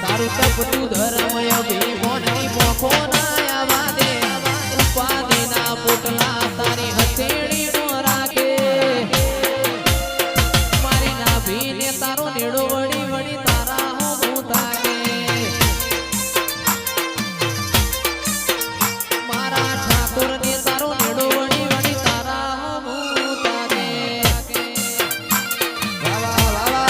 તારું તપતું ધર્મય ભીમોની મોખો ના આવા દે ઉપાધિના પોટલા તારી હથેળી નો રાખે મારી નાભીને તારો નેડો વળી વળી તારા હું તાકે મારા ઠાકોરને તારો નેડો વળી વળી તારા હું તાકે વાવા વાવા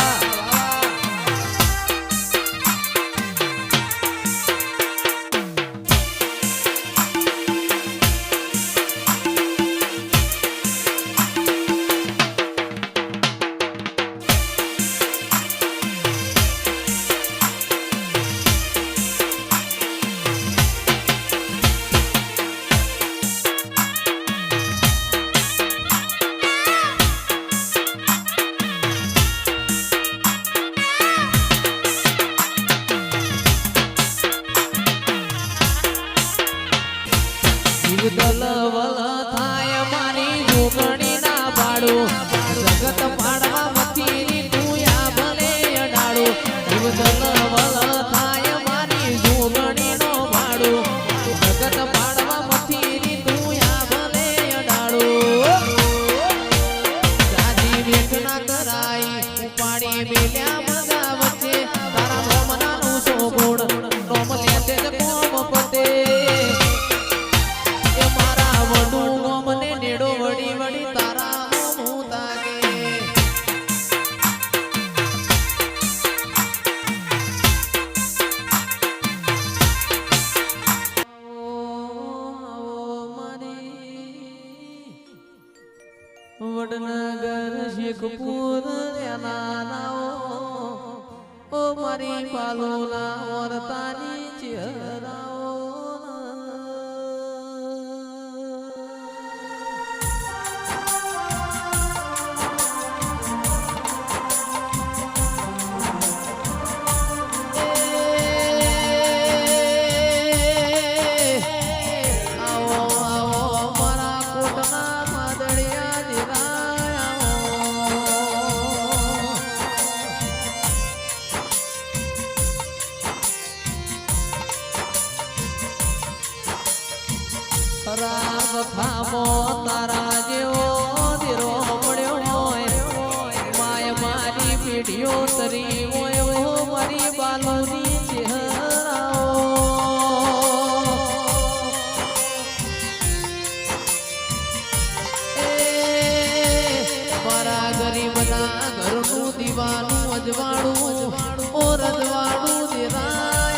દલવલ થાય મારી જોગણી ના પાડો જગત પાડવા મથી તું આ ભલે અડાડો દલવલ થાય મારી જોગણી નો પાડો જગત પાડવા મથી તું આ ભલે અડાડો જાજી વેઠ ના કરાઈ ઉપાડી મેલ્યા મગા વચ્ચે તારા મોમનાનું સોગોડ નોમ લેતે કોમ પતે નેડો વડી વડી તારા હું તાકે વડનગર શેખપુર નાનાઓ ઓ મારી પાલોલા વર્તાની ચહેરાઓ ખરાબ ખામો તારા જેવો ધીરો મળ્યો હોય માય મારી પીઢીઓ તરી હોય મારી બાલોની ચહેરાઓ મારા ગરીબના ઘરનું દીવાનું અજવાળું ઓ રજવાળું દેરાયા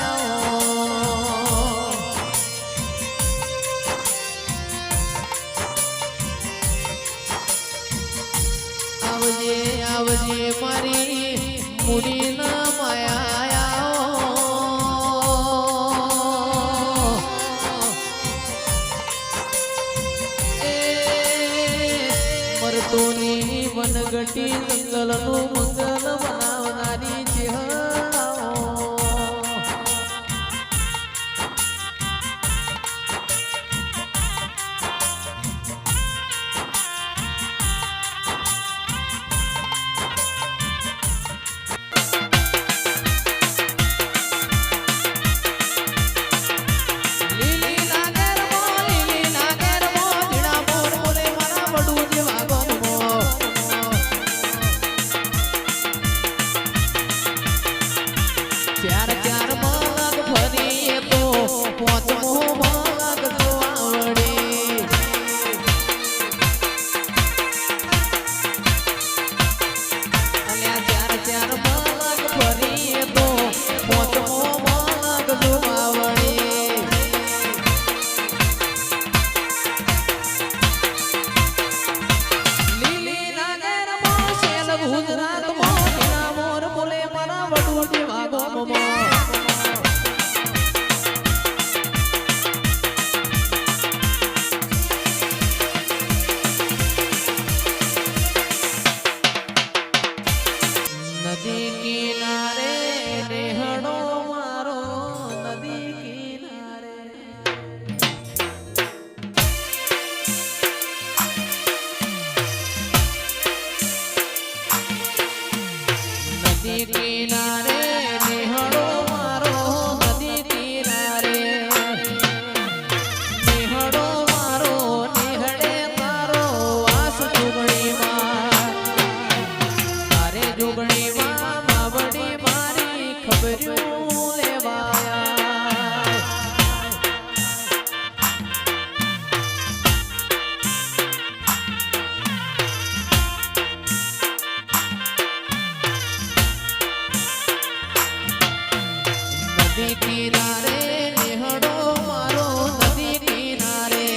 આવજે આવજે મારી મુડી ના માયા મરતોની વનગટી જંગલનું મંગલ બનાવનારી ચહેરાઓ ખબર્યું લેવાયા નદી કિનારે નેહડો મારો નદી કિનારે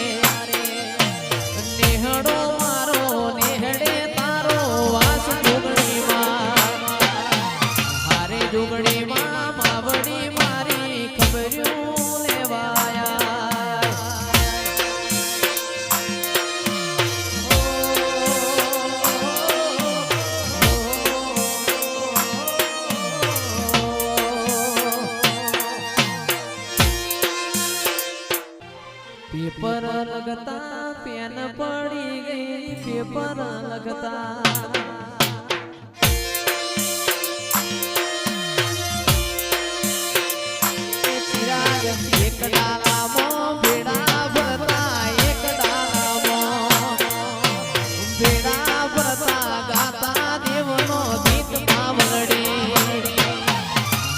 નેહડો મારો નેહડે તારો વાસ જોગણીમાં હારે જોગણીમાં માવડી મારી ખબર્યું લેવાયા પેપર લગતા પેન પડી ગઈ પેપર લગતા ચિરાગ એક ડાલામાં ભેડા ભરતા એક ડાલામાં ભેડા ભરતા ગાતા દેવનો ગીત માવલડી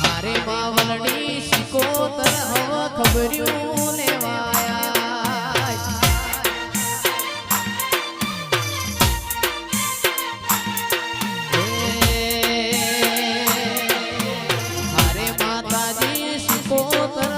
હારે માવલડી શિકોતર હવ ખબર્યું લેવાયા હારે માતાજી શિકોતર